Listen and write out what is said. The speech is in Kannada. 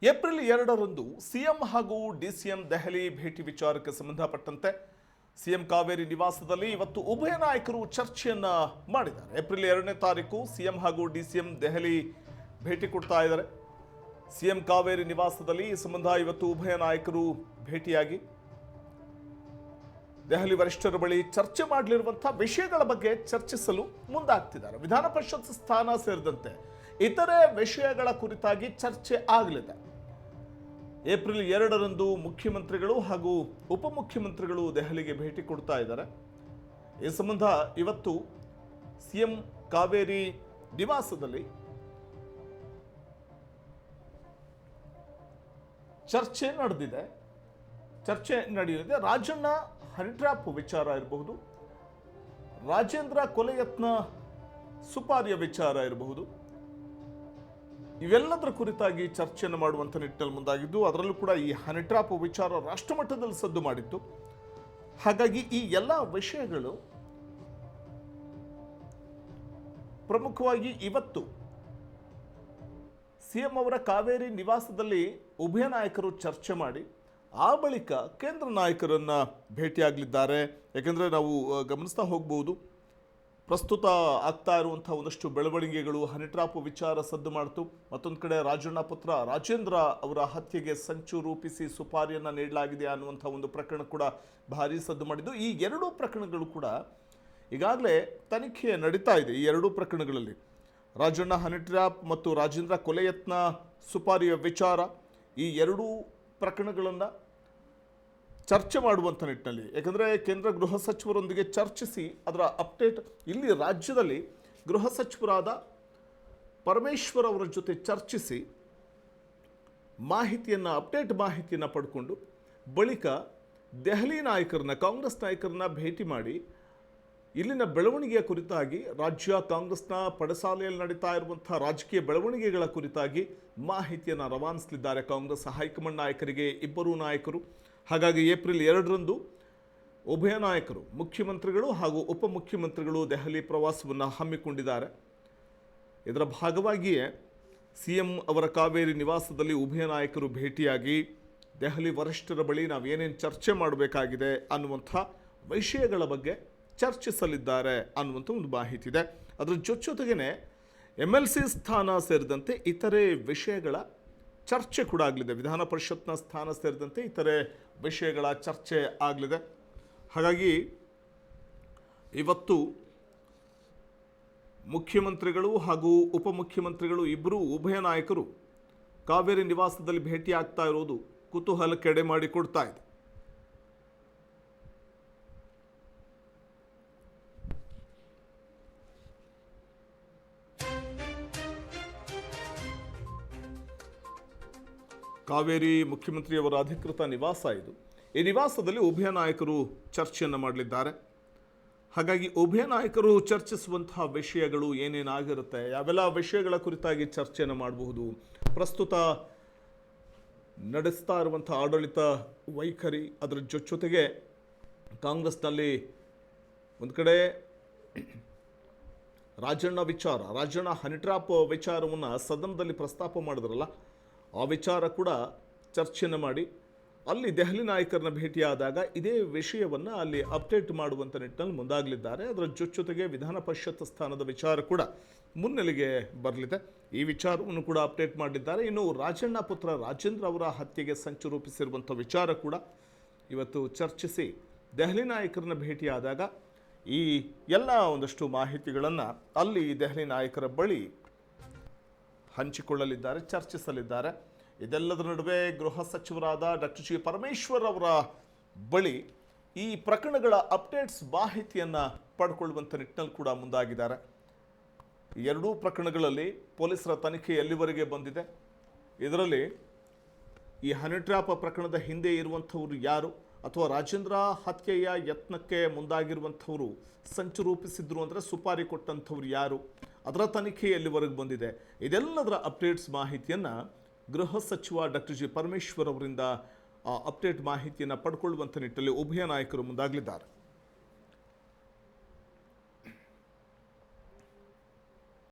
ಏಪ್ರಿಲ್ 2ರಂದು ಸಿಎಂ ಹಾಗೂ ಡಿಸಿಎಂ ದೆಹಲಿ ಭೇಟಿ ವಿಚಾರಕ್ಕೆ ಸಂಬಂಧಪಟ್ಟಂತೆ ಸಿಎಂ ಕಾವೇರಿ ನಿವಾಸದಲ್ಲಿ ಇವತ್ತು ಉಭಯ ನಾಯಕರು ಚರ್ಚೆಯನ್ನ ಮಾಡಿದ್ದಾರೆ. ಏಪ್ರಿಲ್ 2ನೇ ತಾರೀಕು ಸಿಎಂ ಹಾಗೂ ಡಿಸಿಎಂ ದೆಹಲಿ ಭೇಟಿ ಕೊಡ್ತಾ ಇದ್ದಾರೆ. ಸಿಎಂ ಕಾವೇರಿ ನಿವಾಸದಲ್ಲಿ ಈ ಸಂಬಂಧ ಇವತ್ತು ಉಭಯ ನಾಯಕರು ಭೇಟಿಯಾಗಿ ದೆಹಲಿ ವರಿಷ್ಠರ ಬಳಿ ಚರ್ಚೆ ಮಾಡಲಿರುವಂತಹ ವಿಷಯಗಳ ಬಗ್ಗೆ ಚರ್ಚಿಸಲು ಮುಂದಾಗ್ತಿದ್ದಾರೆ. ವಿಧಾನ ಪರಿಷತ್ ಸ್ಥಾನ ಸೇರಿದಂತೆ ಇತರೆ ವಿಷಯಗಳ ಕುರಿತಾಗಿ ಚರ್ಚೆ ಆಗಲಿದೆ. ಏಪ್ರಿಲ್ 2ರಂದು ಮುಖ್ಯಮಂತ್ರಿಗಳು ಹಾಗೂ ಉಪಮುಖ್ಯಮಂತ್ರಿಗಳು ದೆಹಲಿಗೆ ಭೇಟಿ ಕೊಡ್ತಾ ಇದ್ದಾರೆ. ಈ ಸಂಬಂಧ ಇವತ್ತು ಸಿಎಂ ಕಾವೇರಿ ನಿವಾಸದಲ್ಲಿ ಚರ್ಚೆ ನಡೆಯಲಿದೆ. ರಾಜಣ್ಣ ಹನಿ ಟ್ರ್ಯಾಪ್ ವಿಚಾರ ಇರಬಹುದು, ರಾಜೇಂದ್ರ ಕೊಲೆ ಯತ್ನ ಸುಪಾರಿಯ ವಿಚಾರ ಇರಬಹುದು, ಇವೆಲ್ಲದರ ಕುರಿತಾಗಿ ಚರ್ಚೆಯನ್ನು ಮಾಡುವಂಥ ನಿಟ್ಟಿನಲ್ಲಿ ಮುಂದಾಗಿದ್ದು, ಅದರಲ್ಲೂ ಕೂಡ ಈ ಹನಿ ಟ್ರ್ಯಾಪ್ ವಿಚಾರ ರಾಷ್ಟ್ರಮಟ್ಟದಲ್ಲಿ ಸದ್ದು ಮಾಡಿತ್ತು. ಹಾಗಾಗಿ ಈ ಎಲ್ಲ ವಿಷಯಗಳು ಪ್ರಮುಖವಾಗಿ ಇವತ್ತು ಸಿಎಂ ಅವರ ಕಾವೇರಿ ನಿವಾಸದಲ್ಲಿ ಉಭಯ ನಾಯಕರು ಚರ್ಚೆ ಮಾಡಿ ಆ ಬಳಿಕ ಕೇಂದ್ರ ನಾಯಕರನ್ನ ಭೇಟಿಯಾಗಲಿದ್ದಾರೆ. ಯಾಕೆಂದರೆ ನಾವು ಗಮನಿಸ್ತಾ ಹೋಗ್ಬೋದು, ಪ್ರಸ್ತುತ ಆಗ್ತಾ ಇರುವಂಥ ಒಂದಷ್ಟು ಬೆಳವಣಿಗೆಗಳು ಹನಿ ಟ್ರ್ಯಾಪ್ ವಿಚಾರ ಸದ್ದು ಮಾಡ್ತು. ಮತ್ತೊಂದು ಕಡೆ ರಾಜಣ್ಣ ಪುತ್ರ ರಾಜೇಂದ್ರ ಅವರ ಹತ್ಯೆಗೆ ಸಂಚು ರೂಪಿಸಿ ಸುಪಾರಿಯನ್ನು ನೀಡಲಾಗಿದೆ ಅನ್ನುವಂಥ ಒಂದು ಪ್ರಕರಣ ಕೂಡ ಭಾರಿ ಸದ್ದು ಮಾಡಿದ್ದು. ಈ ಎರಡೂ ಪ್ರಕರಣಗಳು ಕೂಡ ಈಗಾಗಲೇ ತನಿಖೆ ನಡೀತಾ ಇದೆ. ಈ ಎರಡೂ ಪ್ರಕರಣಗಳಲ್ಲಿ ರಾಜಣ್ಣ ಹನಿ ಟ್ರ್ಯಾಪ್ ಮತ್ತು ರಾಜೇಂದ್ರ ಕೊಲೆ ಯತ್ನ ಸುಪಾರಿಯ ವಿಚಾರ, ಈ ಎರಡೂ ಪ್ರಕರಣಗಳನ್ನು ಚರ್ಚೆ ಮಾಡುವಂಥ ನಿಟ್ಟಿನಲ್ಲಿ, ಯಾಕಂದರೆ ಕೇಂದ್ರ ಗೃಹ ಸಚಿವರೊಂದಿಗೆ ಚರ್ಚಿಸಿ ಅದರ ಅಪ್ಡೇಟ್ ಇಲ್ಲಿ ರಾಜ್ಯದಲ್ಲಿ ಗೃಹ ಸಚಿವರಾದ ಪರಮೇಶ್ವರ್ ಅವರ ಜೊತೆ ಚರ್ಚಿಸಿ ಅಪ್ಡೇಟ್ ಮಾಹಿತಿಯನ್ನು ಪಡ್ಕೊಂಡು ಬಳಿಕ ದೆಹಲಿ ನಾಯಕರನ್ನ, ಕಾಂಗ್ರೆಸ್ ನಾಯಕರನ್ನ ಭೇಟಿ ಮಾಡಿ ಇಲ್ಲಿನ ಬೆಳವಣಿಗೆಯ ಕುರಿತಾಗಿ, ರಾಜ್ಯ ಕಾಂಗ್ರೆಸ್ನ ಪಡಸಾಲೆಯಲ್ಲಿ ನಡೀತಾ ಇರುವಂಥ ರಾಜಕೀಯ ಬೆಳವಣಿಗೆಗಳ ಕುರಿತಾಗಿ ಮಾಹಿತಿಯನ್ನು ರವಾನಿಸಲಿದ್ದಾರೆ ಕಾಂಗ್ರೆಸ್ ಹೈಕಮಾಂಡ್ ನಾಯಕರಿಗೆ ಇಬ್ಬರೂ ನಾಯಕರು. ಹಾಗಾಗಿ ಏಪ್ರಿಲ್ 2ರಂದು ಉಭಯ ನಾಯಕರು, ಮುಖ್ಯಮಂತ್ರಿಗಳು ಹಾಗೂ ಉಪಮುಖ್ಯಮಂತ್ರಿಗಳು ದೆಹಲಿ ಪ್ರವಾಸವನ್ನು ಹಮ್ಮಿಕೊಂಡಿದ್ದಾರೆ. ಇದರ ಭಾಗವಾಗಿಯೇ ಸಿಎಂ ಅವರ ಕಾವೇರಿ ನಿವಾಸದಲ್ಲಿ ಉಭಯ ನಾಯಕರು ಭೇಟಿಯಾಗಿ ದೆಹಲಿ ವರಿಷ್ಠರ ಬಳಿ ನಾವೇನೇನು ಚರ್ಚೆ ಮಾಡಬೇಕಾಗಿದೆ ಅನ್ನುವಂಥ ವಿಷಯಗಳ ಬಗ್ಗೆ ಚರ್ಚಿಸಲಿದ್ದಾರೆ ಅನ್ನುವಂಥ ಒಂದು ಮಾಹಿತಿ ಇದೆ. ಅದರ ಜೊತೆಗೇ MLC ಸ್ಥಾನ ಸೇರಿದಂತೆ ಇತರೆ ವಿಷಯಗಳ ಚರ್ಚೆ ಕೂಡ ಆಗಲಿದೆ. ವಿಧಾನ ಪರಿಷತ್ನ ಸ್ಥಾನ ಸೇರಿದಂತೆ ಇತರೆ ವಿಷಯಗಳ ಚರ್ಚೆ ಆಗಲಿದೆ. ಹಾಗಾಗಿ ಇವತ್ತು ಮುಖ್ಯಮಂತ್ರಿಗಳು ಹಾಗೂ ಉಪಮುಖ್ಯಮಂತ್ರಿಗಳು ಇಬ್ಬರೂ ಉಭಯ ನಾಯಕರು ಕಾವೇರಿ ನಿವಾಸದಲ್ಲಿ ಭೇಟಿ ಆಗ್ತಾ ಇರೋದು ಕುತೂಹಲಕ್ಕೆ ಎಡೆ ಮಾಡಿಕೊಡ್ತಾ ಇದೆ. ಕಾವೇರಿ ಮುಖ್ಯಮಂತ್ರಿಯವರ ಅಧಿಕೃತ ನಿವಾಸ ಇದು. ಈ ನಿವಾಸದಲ್ಲಿ ಉಭಯ ನಾಯಕರು ಚರ್ಚೆಯನ್ನು ಮಾಡಲಿದ್ದಾರೆ. ಹಾಗಾಗಿ ಉಭಯ ನಾಯಕರು ಚರ್ಚಿಸುವಂತಹ ವಿಷಯಗಳು ಏನೇನಾಗಿರುತ್ತೆ, ಯಾವೆಲ್ಲ ವಿಷಯಗಳ ಕುರಿತಾಗಿ ಚರ್ಚೆಯನ್ನು ಮಾಡಬಹುದು, ಪ್ರಸ್ತುತ ನಡೆಸ್ತಾ ಇರುವಂಥ ಆಡಳಿತ ವೈಖರಿ, ಅದರ ಜೊತೆಗೆ ಕಾಂಗ್ರೆಸ್ನಲ್ಲಿ ಒಂದು ಕಡೆ ರಾಜಣ್ಣ ಹನಿ ಟ್ರ್ಯಾಪ್ ವಿಚಾರವನ್ನು ಸದನದಲ್ಲಿ ಪ್ರಸ್ತಾಪ ಮಾಡಿದ್ರಲ್ಲ, ಆ ವಿಚಾರ ಕೂಡ ಚರ್ಚೆಯನ್ನು ಮಾಡಿ ಅಲ್ಲಿ ದೆಹಲಿ ನಾಯಕರನ್ನ ಭೇಟಿಯಾದಾಗ ಇದೇ ವಿಷಯವನ್ನು ಅಲ್ಲಿ ಅಪ್ಡೇಟ್ ಮಾಡುವಂಥ ನಿಟ್ಟಿನಲ್ಲಿ ಮುಂದಾಗಲಿದ್ದಾರೆ. ಅದರ ಜೊತೆಗೆ ವಿಧಾನ ಪರಿಷತ್ ಸ್ಥಾನದ ವಿಚಾರ ಕೂಡ ಮುನ್ನೆಲೆಗೆ ಬರಲಿದೆ. ಈ ವಿಚಾರವನ್ನು ಕೂಡ ಅಪ್ಡೇಟ್ ಮಾಡಲಿದ್ದಾರೆ. ಇನ್ನು ರಾಜಣ್ಣ ಪುತ್ರ ರಾಜೇಂದ್ರ ಅವರ ಹತ್ಯೆಗೆ ಸಂಚು ರೂಪಿಸಿರುವಂಥ ವಿಚಾರ ಕೂಡ ಇವತ್ತು ಚರ್ಚಿಸಿ ದೆಹಲಿ ನಾಯಕರನ್ನ ಭೇಟಿಯಾದಾಗ ಈ ಎಲ್ಲ ಒಂದಷ್ಟು ಮಾಹಿತಿಗಳನ್ನು ಅಲ್ಲಿ ದೆಹಲಿ ನಾಯಕರ ಬಳಿ ಹಂಚಿಕೊಳ್ಳಲಿದ್ದಾರೆ, ಚರ್ಚಿಸಲಿದ್ದಾರೆ. ಇದೆಲ್ಲದರ ನಡುವೆ ಗೃಹ ಸಚಿವರಾದ ಡಾಕ್ಟರ್ ಜಿ ಪರಮೇಶ್ವರ್ ಅವರ ಬಳಿ ಈ ಪ್ರಕರಣಗಳ ಅಪ್ಡೇಟ್ಸ್ ಮಾಹಿತಿಯನ್ನು ಪಡ್ಕೊಳ್ಳುವಂಥ ನಿಟ್ಟಿನಲ್ಲಿ ಕೂಡ ಮುಂದಾಗಿದ್ದಾರೆ. ಎರಡೂ ಪ್ರಕರಣಗಳಲ್ಲಿ ಪೊಲೀಸರ ತನಿಖೆ ಎಲ್ಲಿವರೆಗೆ ಬಂದಿದೆ, ಇದರಲ್ಲಿ ಈ ಹನಿ ಟ್ರ್ಯಾಪ್ ಪ್ರಕರಣದ ಹಿಂದೆ ಇರುವಂಥವರು ಯಾರು, ಅಥವಾ ರಾಜೇಂದ್ರ ಹತ್ಯೆಯ ಯತ್ನಕ್ಕೆ ಮುಂದಾಗಿರುವಂಥವರು ಸಂಚು ರೂಪಿಸಿದ್ರು ಅಂದರೆ ಸುಪಾರಿ ಕೊಟ್ಟಂಥವ್ರು ಯಾರು, ಅದರ ತನಿಖೆ ಎಲ್ಲಿವರೆಗೆ ಬಂದಿದೆ, ಇದೆಲ್ಲದರ ಅಪ್ಡೇಟ್ಸ್ ಮಾಹಿತಿಯನ್ನು ಗೃಹ ಸಚಿವ ಡಾಕ್ಟರ್ ಜಿ ಪರಮೇಶ್ವರ್ ಅವರಿಂದ ಅಪ್ಡೇಟ್ ಮಾಹಿತಿಯನ್ನು ಪಡ್ಕೊಳ್ಳುವಂಥ ನಿಟ್ಟಿನಲ್ಲಿ ಉಭಯ ನಾಯಕರು ಮುಂದಾಗಲಿದ್ದಾರೆ.